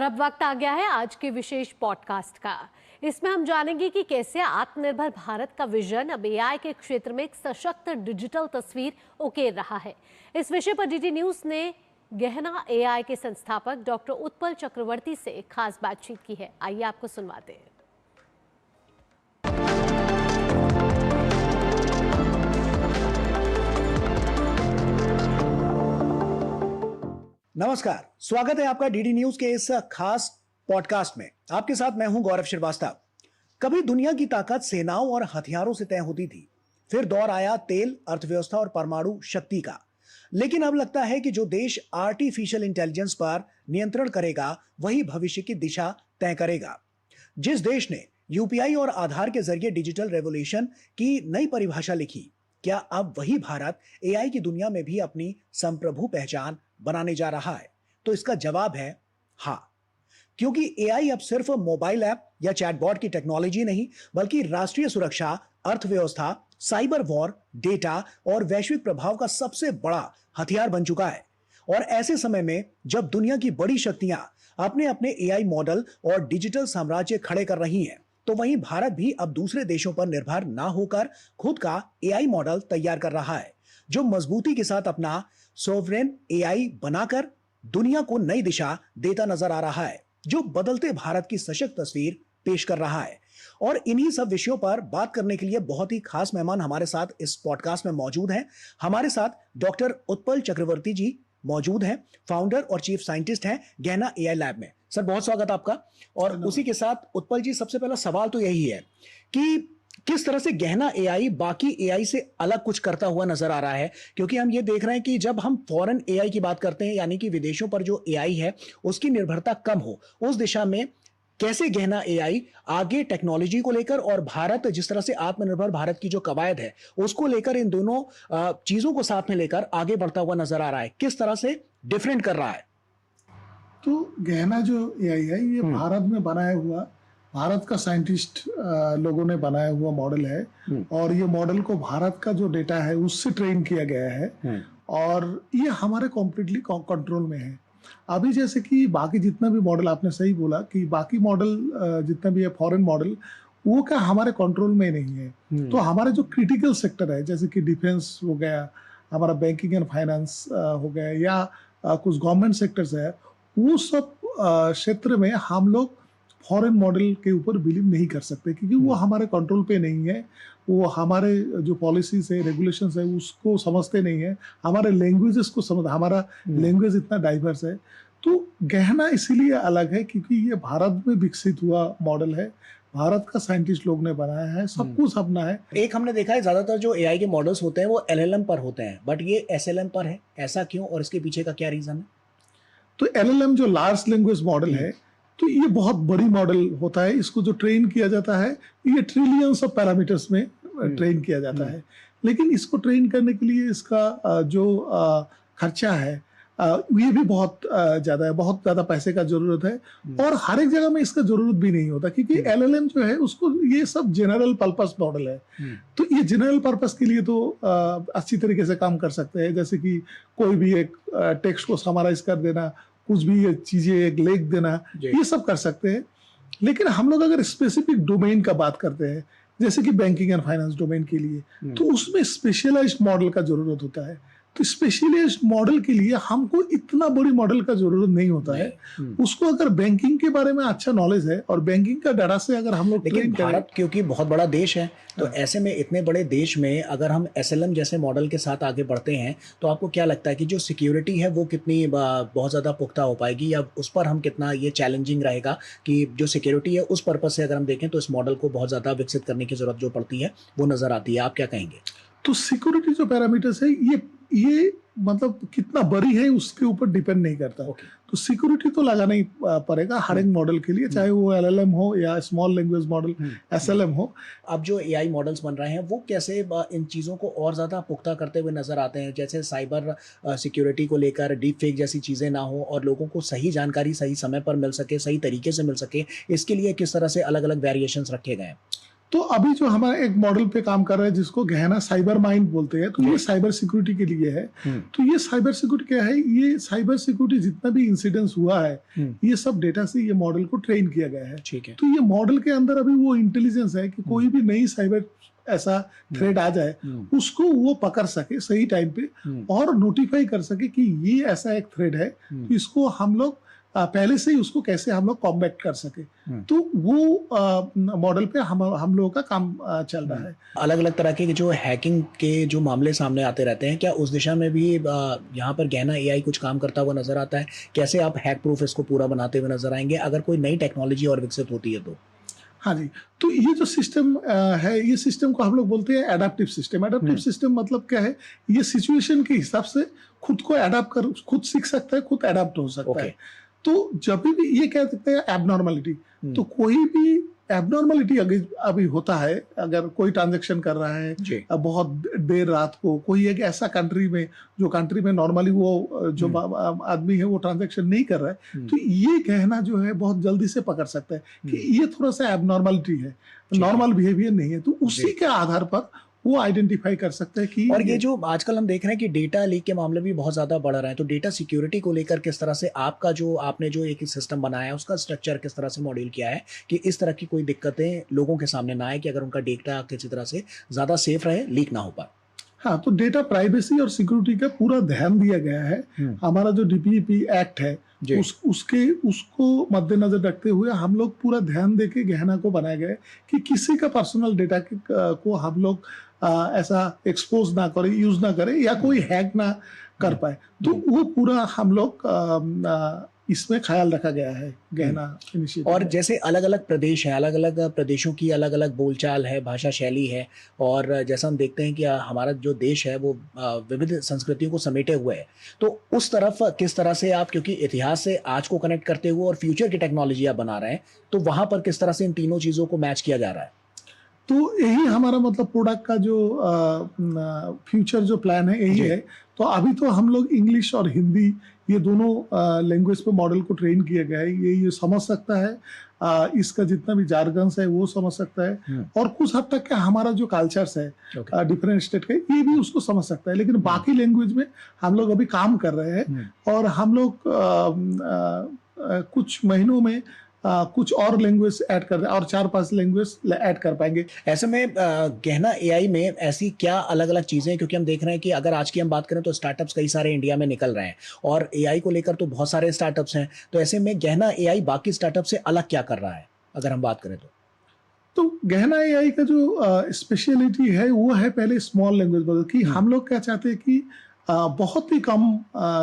अब वक्त आ गया है आज के विशेष पॉडकास्ट का। इसमें हम जानेंगे कि कैसे आत्मनिर्भर भारत का विजन अब एआई के क्षेत्र में एक सशक्त डिजिटल तस्वीर उकेर रहा है। इस विषय पर डीडी न्यूज ने गहना एआई के संस्थापक डॉक्टर उत्पल चक्रवर्ती से खास बातचीत की है। आइए आपको सुनवाते हैं। नमस्कार, स्वागत है आपका डीडी न्यूज के इस खास पॉडकास्ट में। आपके साथ मैं हूं गौरव श्रीवास्तव। कभी दुनिया की ताकत सेनाओं और हथियारों से तय होती थी, फिर दौर आया तेल, अर्थव्यवस्था और परमाणु शक्ति का। लेकिन अब लगता है कि जो देश आर्टिफिशियल इंटेलिजेंस पर नियंत्रण करेगा वही भविष्य की दिशा तय करेगा। जिस देश ने यूपीआई और आधार के जरिए डिजिटल रेवोल्यूशन की नई परिभाषा लिखी, क्या अब वही भारत एआई की दुनिया में भी अपनी संप्रभु पहचान बनाने जा रहा है? तो इसका जवाब है हाँ, क्योंकि एआई अब सिर्फ मोबाइल ऐप या चैटबॉट की टेक्नोलॉजी नहीं, बल्कि राष्ट्रीय सुरक्षा, अर्थव्यवस्था, साइबर वॉर, डेटा और वैश्विक प्रभाव का सबसे बड़ा हथियार बन चुका है। और ऐसे समय में जब दुनिया की बड़ी शक्तियां अपने अपने एआई मॉडल और डिजिटल साम्राज्य खड़े कर रही हैं, तो वहीं भारत भी अब दूसरे देशों पर निर्भर ना होकर खुद का एआई मॉडल तैयार कर रहा है, जो मजबूती के साथ अपना सोवरेन एआई बनाकर दुनिया को नई दिशा देता नजर आ रहा है, जो बदलते भारत की सशक्त तस्वीर पेश कर रहा है। और इन्हीं सब विषयों पर बात करने के लिए बहुत ही खास मेहमान हमारे साथ इस पॉडकास्ट में मौजूद हैं। हमारे साथ डॉक्टर उत्पल चक्रवर्ती जी मौजूद हैं, फाउंडर और चीफ साइंटिस्ट हैं गहना एआई लैब में। सर, बहुत स्वागत आपका। और उसी के साथ उत्पल जी, सबसे पहला सवाल तो यही है कि किस तरह से गहना एआई बाकी एआई से अलग कुछ करता हुआ नजर आ रहा है? क्योंकि हम ये देख रहे हैं कि जब हम फॉरेन एआई की बात करते हैं, यानी कि विदेशों पर जो एआई है उसकी निर्भरता कम हो, उस दिशा में कैसे गहना एआई आगे टेक्नोलॉजी को लेकर और भारत जिस तरह से आत्मनिर्भर भारत की जो कवायद है उसको लेकर, इन दोनों चीजों को साथ में लेकर आगे बढ़ता हुआ नजर आ रहा है, किस तरह से डिफरेंट कर रहा है? तो गहना जो एआई है ये भारत में बनाया हुआ, भारत का साइंटिस्ट लोगों ने बनाया हुआ मॉडल है। और ये मॉडल को भारत का जो डेटा है उससे ट्रेन किया गया है और ये हमारे कॉम्प्लीटली कंट्रोल में है। अभी जैसे कि बाकी जितना भी मॉडल, आपने सही बोला कि बाकी मॉडल जितना भी है फॉरेन मॉडल, वो क्या हमारे कंट्रोल में नहीं है। तो हमारे जो क्रिटिकल सेक्टर है, जैसे कि डिफेंस हो गया, हमारा बैंकिंग एंड फाइनेंस हो गया, या कुछ गवर्नमेंट सेक्टर्स है, वो सब क्षेत्र में हम लोग फॉरेन मॉडल के ऊपर बिलीव नहीं कर सकते, क्योंकि वो हमारे कंट्रोल पे नहीं है। वो हमारे जो पॉलिसीज है, रेगुलेशंस है, उसको समझते नहीं है, हमारे लैंग्वेजेस को समझ, हमारा लैंग्वेज इतना डाइवर्स है। तो गहना इसीलिए अलग है क्योंकि ये भारत में विकसित हुआ मॉडल है, भारत का साइंटिस्ट लोग ने बनाया है, सब कुछ अपना है। एक हमने देखा है ज्यादातर जो एआई के मॉडल्स होते हैं वो एलएलएम पर होते हैं, बट ये एसएलएम पर है, ऐसा क्यों और इसके पीछे का क्या रीजन है? तो एलएलएम जो लार्ज लैंग्वेज मॉडल है, तो ये बहुत बड़ी मॉडल होता है। इसको जो ट्रेन किया जाता है ये ट्रिलियंस ऑफ पैरामीटर्स में ट्रेन किया जाता है। लेकिन इसको ट्रेन करने के लिए इसका जो खर्चा है ये भी बहुत ज़्यादा है, बहुत ज़्यादा पैसे का जरूरत है। और हर एक जगह में इसका जरूरत भी नहीं होता, क्योंकि एलएलएम जो है उसको, ये सब जनरल पर्पस मॉडल है। तो ये जनरल पर्पस के लिए तो अच्छी तरीके से काम कर सकते हैं, जैसे कि कोई भी एक टेक्स्ट को समराइज कर देना, कुछ भी चीजें एक लिख देना, ये सब कर सकते हैं। लेकिन हम लोग अगर स्पेसिफिक डोमेन का बात करते हैं, जैसे कि बैंकिंग एंड फाइनेंस डोमेन के लिए, तो उसमें स्पेशलाइज्ड मॉडल का जरूरत होता है। तो स्पेशलाइज्ड मॉडल के लिए हमको इतना बड़ी मॉडल का जरूरत नहीं होता है। उसको अगर बैंकिंग के बारे में अच्छा नॉलेज है और बैंकिंग का डाटा से अगर हम लोग, लेकिन भारत क्योंकि बहुत बड़ा देश है, तो ऐसे में इतने बड़े देश में अगर हम एसएलएम जैसे मॉडल के साथ आगे बढ़ते हैं, तो आपको क्या लगता है कि जो सिक्योरिटी है वो कितनी बहुत ज़्यादा पुख्ता हो पाएगी, या उस पर हम कितना ये चैलेंजिंग रहेगा कि जो सिक्योरिटी है उस पर्पज से अगर हम देखें तो इस मॉडल को बहुत ज़्यादा विकसित करने की जरूरत जो पड़ती है वो नजर आती है? आप क्या कहेंगे? तो सिक्योरिटी जो पैरामीटर्स है ये मतलब कितना बड़ी है उसके ऊपर डिपेंड नहीं करता। तो सिक्योरिटी तो लगाना ही पड़ेगा हर एक मॉडल के लिए, चाहे वो एलएलएम हो या स्मॉल लैंग्वेज मॉडल एसएलएम हो। अब जो एआई मॉडल्स बन रहे हैं वो कैसे इन चीज़ों को और ज़्यादा पुख्ता करते हुए नजर आते हैं, जैसे साइबर सिक्योरिटी को लेकर डीप फेक जैसी चीज़ें ना हो और लोगों को सही जानकारी सही समय पर मिल सके, सही तरीके से मिल सके, इसके लिए किस तरह से अलग अलग वेरिएशंस रखे गए हैं? तो अभी जो हमारा एक मॉडल पे काम कर रहा है जिसको गहना साइबर माइंड बोलते हैं, तो ये साइबर सिक्योरिटी के लिए है। तो ये साइबर सिक्योरिटी क्या है, ये साइबर सिक्योरिटी जितना भी इंसिडेंस हुआ है ये सब डेटा से ये मॉडल को ट्रेन किया गया है। ठीक है। तो ये मॉडल के अंदर अभी वो इंटेलिजेंस है कि कोई भी नई साइबर ऐसा थ्रेड आ जाए उसको वो पकड़ सके सही टाइम पे और नोटिफाई कर सके कि ये ऐसा एक थ्रेड है, तो इसको हम लोग पहले से ही उसको कैसे हम लोग कॉम्बैट कर सके। तो वो मॉडल पे हम लोगों का काम चल रहा है। अलग अलग तरह के जो हैकिंग के जो मामले सामने आते रहते हैं, क्या उस दिशा में भी यहाँ पर गहना एआई कुछ काम करता हुआ नजर आता है? कैसे आप हैक प्रूफ इसको पूरा बनाते हुए नजर आएंगे अगर कोई नई टेक्नोलॉजी और विकसित होती है तो? हाँ जी, तो ये जो सिस्टम है, ये सिस्टम को हम लोग बोलते हैं एडाप्टिव सिस्टम। एडाप्टिव सिस्टम मतलब क्या है, ये सिचुएशन के हिसाब से खुद को एडाप्ट कर, खुद सीख सकता है, खुद एडाप्ट हो सकता है। तो जब भी ये कह सकते हैं एबनॉर्मलिटी, तो कोई भी एबनॉर्मलिटी अभी होता है, अगर कोई ट्रांजैक्शन कर रहा है बहुत देर रात को, कोई एक ऐसा कंट्री में जो कंट्री में नॉर्मली वो जो आदमी है वो ट्रांजैक्शन नहीं कर रहा है, तो ये कहना जो है बहुत जल्दी से पकड़ सकता है कि ये थोड़ा सा एबनॉर्मलिटी है, नॉर्मल बिहेवियर नहीं है। तो उसी के आधार पर वो आइडेंटिफाई कर सकते हैं कि और ये जो आजकल हम देख रहे हैं कि डेटा लीक के मामले भी बहुत ज्यादा बढ़ रहे हैं, तो डेटा सिक्योरिटी को लेकर किस तरह से आपका जो आपने जो एक सिस्टम बनाया है उसका स्ट्रक्चर किस तरह से मॉड्यूल किया है कि इस तरह की कोई दिक्कतें लोगों के सामने ना आए कि अगर उनका डेटा किसी तरह से ज्यादा सेफ रहे, लीक ना हो पाए? हाँ, तो डेटा प्राइवेसी और सिक्योरिटी का पूरा ध्यान दिया गया है। हमारा जो डीपीपी एक्ट है उसको मद्देनजर रखते हुए हम लोग पूरा ध्यान देके गहना को बनाया गया है कि किसी का पर्सनल डेटा को हम लोग ऐसा एक्सपोज ना करें, यूज ना करें या कोई हैक ना कर पाए। तो वो पूरा हम लोग इसमें ख्याल रखा गया है गहना इनिशिएटिव। और जैसे अलग अलग प्रदेश हैं, अलग अलग प्रदेशों की अलग अलग बोलचाल है, भाषा शैली है, और जैसा हम देखते हैं कि हमारा जो देश है वो विविध संस्कृतियों को समेटे हुए है, तो उस तरफ किस तरह से आप, क्योंकि इतिहास से आज को कनेक्ट करते हुए और फ्यूचर की टेक्नोलॉजी आप बना रहे हैं, तो वहां पर किस तरह से इन तीनों चीजों को मैच किया जा रहा है? तो यही हमारा मतलब प्रोडक्ट का जो फ्यूचर जो प्लान है यही है। तो अभी तो हम लोग इंग्लिश और हिंदी ये दोनों लैंग्वेज पे मॉडल को ट्रेन किया गया है। ये समझ सकता है, इसका जितना भी जार्गन्स है वो समझ सकता है, और कुछ हद तक का हमारा जो कल्चर्स है डिफरेंट स्टेट के ये भी उसको समझ सकता है। लेकिन बाकी लैंग्वेज में हम लोग अभी काम कर रहे हैं और हम लोग कुछ महीनों में कुछ और लैंग्वेज ऐड कर रहे हैं और 4-5 लैंग्वेज ऐड कर पाएंगे। ऐसे में गहना एआई में ऐसी क्या अलग अलग चीजें, क्योंकि हम देख रहे हैं कि अगर आज की हम बात करें तो स्टार्टअप्स कई सारे इंडिया में निकल रहे हैं और एआई को लेकर तो बहुत सारे स्टार्टअप्स हैं, तो ऐसे में गहना एआई बाकी स्टार्टअप से अलग क्या कर रहा है अगर हम बात करें तो? गहना एआई का जो स्पेशलिटी है वो है पहले स्मॉल लैंग्वेज मॉडल की। हम लोग क्या चाहते हैं कि बहुत ही कम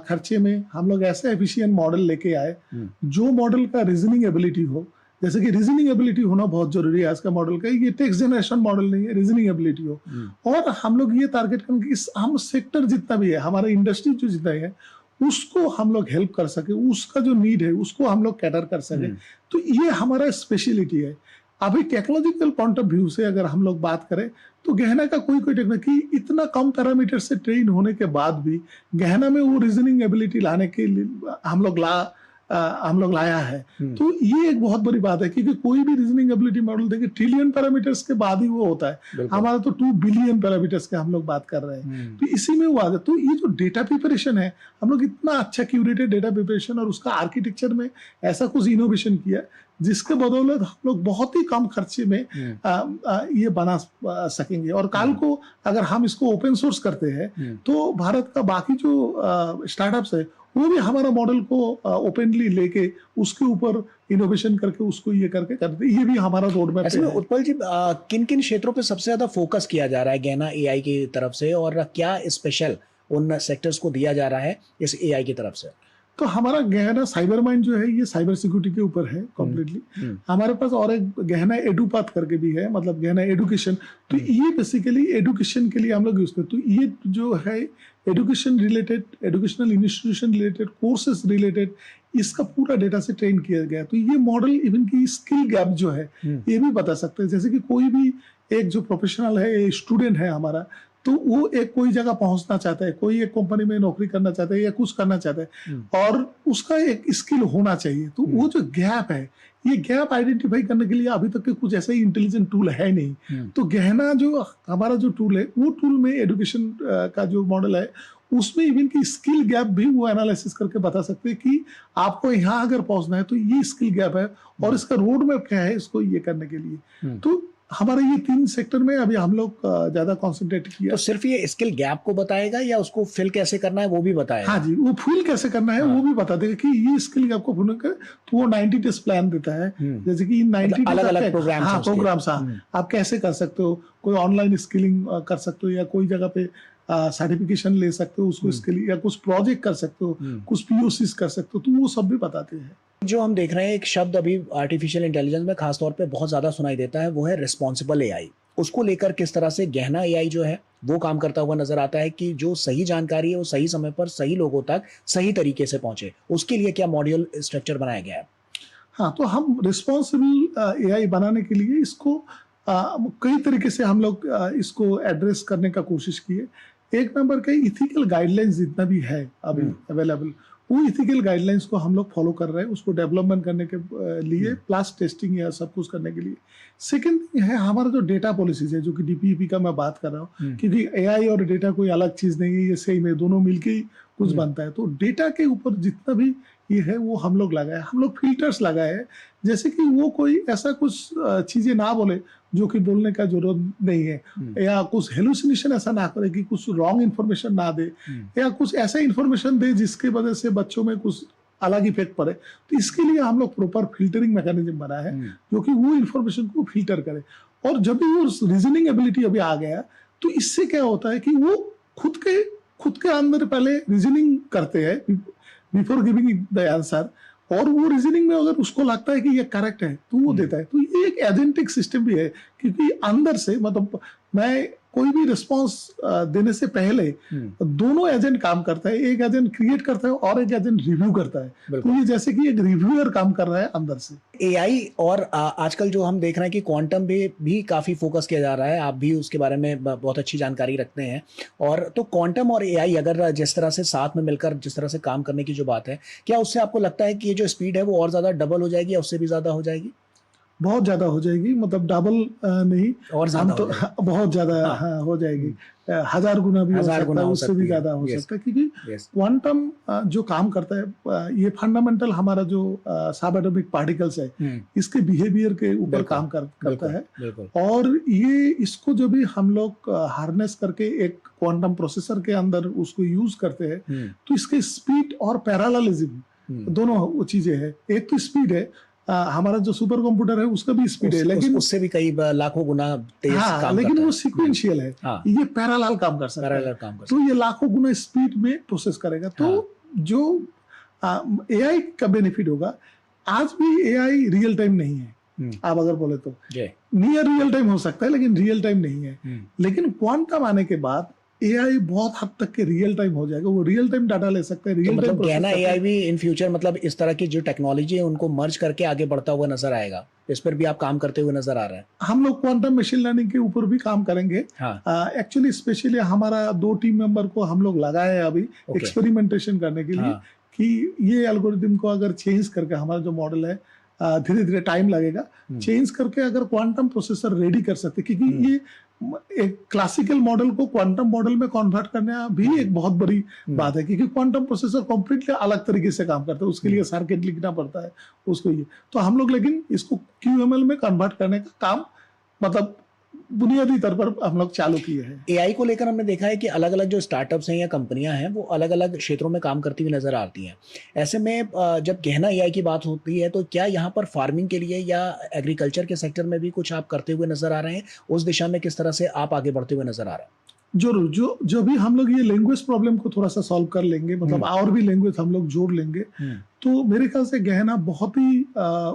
खर्चे में हम लोग ऐसा एफिशिएंट मॉडल लेके आए जो मॉडल का रीजनिंग एबिलिटी हो। जैसे कि रीजनिंग एबिलिटी होना बहुत जरूरी है आज का मॉडल का, ये टेक्स्ट जनरेशन मॉडल नहीं है, रीजनिंग एबिलिटी हो। और हम लोग ये टारगेट करेंगे कि हम सेक्टर जितना भी है, हमारा इंडस्ट्री जो जितना है उसको हम लोग हेल्प कर सके, उसका जो नीड है उसको हम लोग कैटर कर सके। तो ये हमारा स्पेशलिटी है। अभी टेक्नोलॉजिकल पॉइंट ऑफ व्यू से अगर हम लोग बात करें तो गहना का कोई टेक्नोलॉजी इतना कम पैरामीटर से ट्रेन होने के बाद भी गहना में वो रीजनिंग एबिलिटी लाने के लिए हम लोग लाया है। तो ये एक बहुत बड़ी बात है क्योंकि कोई भी रीजनिंग एबिलिटी मॉडल देखिए ट्रिलियन पैरामीटर्स के बाद ही वो होता है। हमारा तो 2 बिलियन पैरामीटर्स के हम लोग बात कर रहे हैं, तो इसी में वो आ जाए। तो ये जो डेटा प्रिपरेशन है, हम लोग इतना अच्छा क्यूरेटेड डेटा प्रिपरेशन और उसका आर्किटेक्चर में ऐसा कुछ इनोवेशन किया जिसके बदौलत हम लोग बहुत ही कम खर्चे में ये बना सकेंगे। और कल को अगर हम इसको ओपन सोर्स करते हैं तो भारत का बाकी जो स्टार्टअप्स है वो भी हमारा मॉडल को ओपनली लेके उसके ऊपर इनोवेशन करके उसको ये करके करते। ये भी हमारा रोड मैप है। उत्पल जी, किन किन क्षेत्रों पे सबसे ज्यादा फोकस किया जा रहा है गहना एआई की तरफ से, और क्या स्पेशल उन सेक्टर्स को दिया जा रहा है इस एआई की तरफ से? तो हमारा गहना साइबर माइंड जो है ये साइबर सिक्योरिटी के ऊपर है कम्प्लीटली। हमारे पास और एक गहना एडुपाथ करके भी है, मतलब गहना एडुकेशन। तो ये बेसिकली एडुकेशन के लिए हम लोग यूज करते। तो ये जो है education related, educational institution related, courses related, इसका पूरा डेटा से ट्रेन किया गया। तो ये मॉडल इवन की स्किल गैप जो है ये भी बता सकते हैं। जैसे कि कोई भी एक जो प्रोफेशनल है, स्टूडेंट है हमारा, तो वो एक कोई जगह पहुंचना चाहता है, कोई एक कंपनी में नौकरी करना चाहता है या कुछ करना चाहता है, और उसका एक स्किल होना चाहिए। तो वो जो गैप है, ये गैप आइडेंटिफाई करने के लिए अभी तक के कुछ ऐसा ही इंटेलिजेंट टूल है नहीं। तो गहना जो हमारा जो टूल है, वो टूल में एजुकेशन का जो मॉडल है, उसमें इवन की स्किल गैप भी वो एनालिसिस करके बता सकते हैं कि आपको यहाँ अगर पहुंचना है तो ये स्किल गैप है और इसका रोड मैप क्या है इसको ये करने के लिए। तो हमारे ये 3 सेक्टर में अभी हम लोग ज्यादा कॉन्सेंट्रेट किया। तो सिर्फ ये स्किल गैप को बताएगा या उसको फिल कैसे करना है वो भी बताएगा? हाँ जी, वो फिल कैसे करना है वो भी बता देगा कि ये स्किल गैप को फिल कर, तो वो 90 डेज प्लान देता है। जैसे कि 90 अलग अलग प्रोग्राम्स आप कैसे कर सकते हो, कोई ऑनलाइन स्किलिंग कर सकते हो या कोई जगह पे सर्टिफिकेशन ले सकते हो उसको स्किल, या कुछ प्रोजेक्ट कर सकते हो, कुछ पीओसीज कर सकते हो, तो वो सब भी बताते हैं। जो हम देख रहे हैं एक शब्द अभी आर्टिफिशियल इंटेलिजेंस में खासतौर पे बहुत ज्यादा सुनाई देता है, वो है रिस्पॉन्सिबल एआई। उसको लेकर किस तरह से गहना एआई जो है वो काम करता हुआ नजर आता है कि जो सही जानकारी है वो सही समय पर सही लोगों तक सही तरीके से पहुंचे, उसके लिए क्या मॉड्यूल स्ट्रक्चर बनाया गया है? हाँ, तो हम रिस्पॉन्सिबल एआई बनाने के लिए इसको कई तरीके से हम लोग इसको एड्रेस करने का कोशिश किए। एक नंबर के इथिकल गाइडलाइंस जितना भी है अभी अवेलेबल, वो इथिकल गाइडलाइंस को हम लोग फॉलो कर रहे हैं, उसको डेवलपमेंट करने के लिए, प्लस टेस्टिंग या सब कुछ करने के लिए। सेकंड थिंग है हमारा जो डेटा पॉलिसीज है, जो कि डीपीईपी का मैं बात कर रहा हूँ, क्योंकि एआई और डेटा कोई अलग चीज नहीं है, ये सेम है, दोनों मिलके ही कुछ बनता है। तो डेटा के ऊपर जितना भी ये है वो हम लोग लगाए, हम लोग फिल्टर्स लगाए हैं, जैसे कि वो कोई ऐसा कुछ चीजें ना बोले जो कि बोलने का जरूरत नहीं है, या कुछ हेलुसिनेशन ऐसा ना करे कि कुछ रॉन्ग इन्फॉर्मेशन ना दे, या कुछ ऐसा इन्फॉर्मेशन दे जिसके वजह से बच्चों में कुछ अलग इफेक्ट पड़े। तो इसके लिए हम लोग प्रॉपर फिल्टरिंग मैकेनिज्म बनाया है जो कि वो इन्फॉर्मेशन को फिल्टर करे। और जब भी वो रीजनिंग एबिलिटी अभी आ गया, तो इससे क्या होता है कि वो खुद के अंदर पहले रीजनिंग करते हैं बिफोर गिविंग द आंसर, और वो रीजनिंग में अगर उसको लगता है कि ये करेक्ट है तो वो देता है। तो ये एक एजेंटिक सिस्टम भी है, क्योंकि अंदर से मतलब मैं कोई भी रिस्पांस देने से पहले दोनों एजेंट काम करता है, एक एजेंट क्रिएट करता है और एक एजेंट रिव्यू करता है। तो ये जैसे कि एक रिव्यूअर काम कर रहा है अंदर से। एआई और आजकल जो हम देख रहे हैं कि क्वांटम भी काफी फोकस किया जा रहा है, आप भी उसके बारे में बहुत अच्छी जानकारी रखते हैं। और तो क्वांटम और एआई अगर जिस तरह से साथ में मिलकर जिस तरह से काम करने की जो बात है, क्या उससे आपको लगता है कि ये जो स्पीड है वो और ज्यादा डबल हो जाएगी या उससे भी ज्यादा हो जाएगी? बहुत ज्यादा हो जाएगी, मतलब डबल नहीं, और ज्यादा तो बहुत ज्यादा हाँ, हो जाएगी, 1000 गुना भी हो सकता है, उससे भी ज्यादा हो सकता है, क्योंकि क्वांटम जो काम करता है ये फंडामेंटल हमारा जो सबएटॉमिक पार्टिकल्स है इसके बिहेवियर के ऊपर काम करता है। और ये इसको जो भी हम लोग हार्नेस करके एक क्वांटम प्रोसेसर के अंदर उसको यूज करते हैं, तो इसके स्पीड और पैरेललिज्म दोनों चीजें है। एक तो स्पीड है, हमारा जो सुपर कंप्यूटर है उसका भी स्पीड है, लेकिन उससे भी कई लाखों गुना तेज काम लेकिन करता है। वो सीक्वेंशियल है, ये पैरेलल काम कर सकता है, तो ये लाखों गुना स्पीड में प्रोसेस करेगा। तो जो एआई का बेनिफिट होगा, आज भी एआई रियल टाइम नहीं है, आप अगर बोले तो नियर रियल टाइम हो सकता है लेकिन रियल टाइम नहीं है। लेकिन क्वांटम आने के बाद एआई बहुत हद तक के रियल टाइम हो जाएगा, वो रियल टाइम डाटा ले सकता है, रियल टाइम गहना एआई भी इन फ्यूचर मतलब इस तरह की जो टेक्नोलॉजी है उनको मर्ज करके आगे बढ़ता हुआ नजर आएगा। इस पर भी आप काम करते हुए नजर आ रहे हैं। हम लोग क्वांटम मशीन लर्निंग के ऊपर भी काम करेंगे। एक्चुअली स्पेशली हमारा 2 टीम मेंबर को हम लोग लगाए अभी एक्सपेरिमेंटेशन करने के लिए कि ये एल्गोरिथम को अगर चेंज करके, हमारा जो मॉडल है धीरे धीरे टाइम लगेगा, चेंज करके अगर क्वांटम प्रोसेसर रेडी कर सकते, क्योंकि ये एक क्लासिकल मॉडल को क्वांटम मॉडल में कन्वर्ट करना भी एक बहुत बड़ी बात है, क्योंकि क्वांटम प्रोसेसर कंप्लीटली अलग तरीके से काम करता है, उसके लिए सर्किट लिखना पड़ता है उसको। ये तो हम लोग लेकिन इसको क्यूएमएल में कन्वर्ट करने का काम मतलब बुनियादी तौर पर हम लोग चालू किए हैं। एआई को लेकर हमने देखा है कि अलग अलग जो स्टार्टअप्स हैं या कंपनियां हैं वो अलग अलग क्षेत्रों में काम करती हुई नजर आती हैं। ऐसे में जब गहना एआई की बात होती है तो क्या यहाँ पर फार्मिंग के लिए या एग्रीकल्चर के सेक्टर में भी कुछ आप करते हुए नजर आ रहे हैं? उस दिशा में किस तरह से आप आगे बढ़ते हुए नजर आ रहे हैं? जरूर, जो भी हम लोग ये लैंग्वेज प्रॉब्लम को थोड़ा सा सॉल्व कर लेंगे, मतलब और भी लैंग्वेज हम लोग जोड़ लेंगे, तो मेरे ख्याल से गहना बहुत ही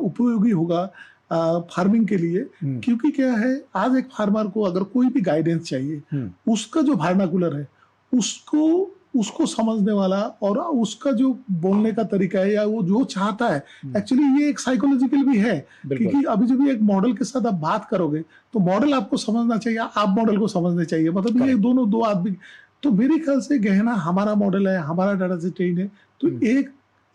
उपयोगी होगा फार्मिंग के लिए। क्योंकि क्या है, आज एक फार्मर को अगर कोई भी गाइडेंस चाहिए, उसका जो वर्नाकुलर है उसको उसको समझने वाला और उसका जो बोलने का तरीका है या वो जो चाहता है, एक्चुअली ये एक साइकोलॉजिकल भी है, क्योंकि अभी जब एक मॉडल के साथ आप बात करोगे तो मॉडल आपको समझना चाहिए, आप मॉडल को समझने चाहिए, मतलब ये दोनों दो आदमी। तो मेरे ख्याल से गहना हमारा मॉडल है, हमारा डाटा से ट्रेन है, तो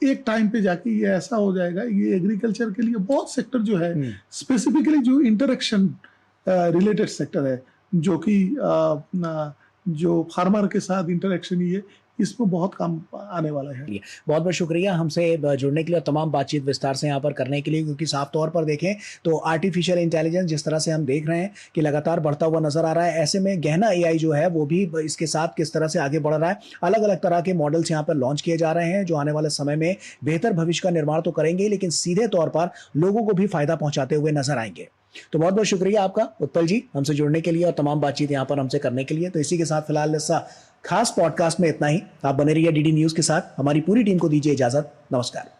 एक टाइम पे जाके ये ऐसा हो जाएगा, ये एग्रीकल्चर के लिए बहुत सेक्टर जो है, स्पेसिफिकली जो इंटरेक्शन रिलेटेड सेक्टर है, जो कि जो फार्मर के साथ इंटरेक्शन ही है, इसमें बहुत काम आने वाला है। बहुत बहुत शुक्रिया हमसे जुड़ने के लिए और तमाम बातचीत विस्तार से यहाँ पर करने के लिए, क्योंकि साफ तौर पर देखें तो आर्टिफिशियल इंटेलिजेंस जिस तरह से हम देख रहे हैं कि लगातार बढ़ता हुआ नजर आ रहा है, ऐसे में गहना एआई जो है वो भी इसके साथ किस तरह से आगे बढ़ रहा है। अलग अलग तरह के मॉडल्स यहाँ पर लॉन्च किए जा रहे हैं जो आने वाले समय में बेहतर भविष्य का निर्माण तो करेंगे, लेकिन सीधे तौर पर लोगों को भी फायदा पहुंचाते हुए नजर आएंगे। तो बहुत बहुत शुक्रिया आपका उत्पल जी हमसे जुड़ने के लिए और तमाम बातचीत यहाँ पर हमसे करने के लिए। तो इसी के साथ फिलहाल इस खास पॉडकास्ट में इतना ही। आप बने रहिए डीडी न्यूज के साथ। हमारी पूरी टीम को दीजिए इजाजत। नमस्कार।